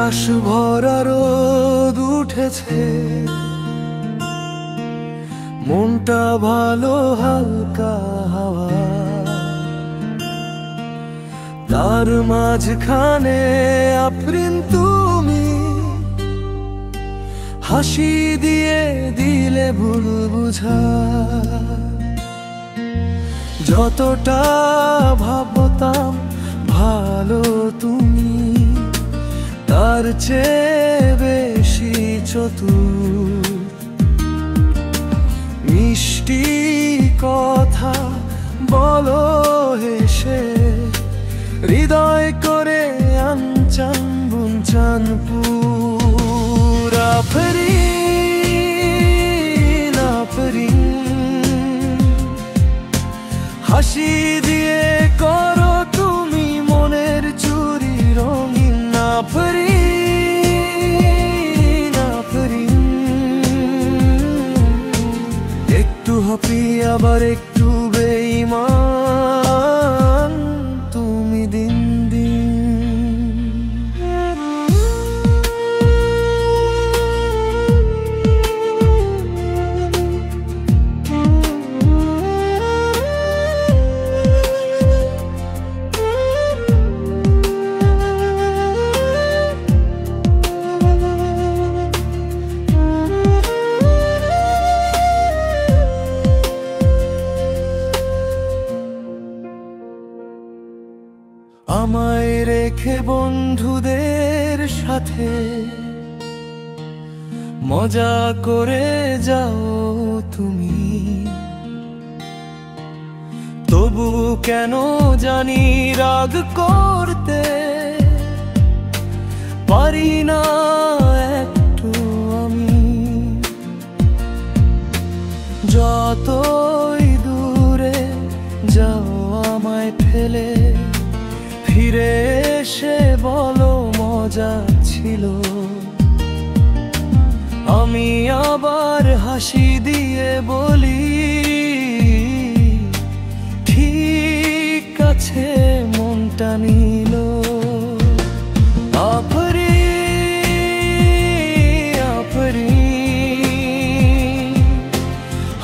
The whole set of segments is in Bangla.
আকাশ ভরা রোদ উঠেছে, মনটা ভালো হালকা হাওয়া, তার মাঝখানে আফরিন তুমি হাসি দিয়ে দিলে ভুল বুঝা। যতটা ভাবতাম ভালো তুমি, তার চেয়ে বেশি চতুর। মিষ্টি কথা বলো হেসে, হৃদয় করে আনচান বুনচান পুরা। আফরিন আফরিন, হাসি দিয়ে করো তুমি মনের চুরি রঙিন। আফরিন আফরিন, একটু হ্যাপি আবার একটু বেঈমান তুমি দিন দিন। আমায় রেখে বন্ধুদের সাথে মজা করে যাও তুমি, তবু কেন জানি রাগ করতে পারি না একটু আমি। যতই দূরে যাও আমায় ফেলে, ফিরে এসে বলো মজা ছিল। আমি আবার হাসি দিয়ে বলি ঠিক আছে, মনটা নিল। আফরিন আফরিন,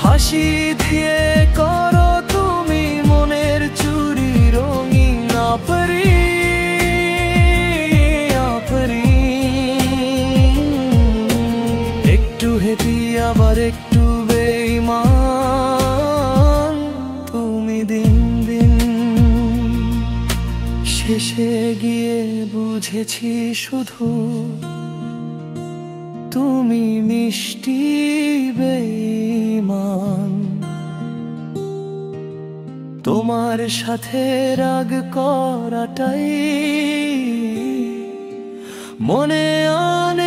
হাসি দিয়ে করো তুমি মনের চুরি রঙিন। আফরিন আফরিন, একটু হ্যাপি আবার একটু বেঈমান তুমি দিন দিন। শেষে গিয়ে বুঝেছি শুধু তুমি মিষ্টি বেঈমান। তোমার সাথে রাগ করাটাই মনে আনে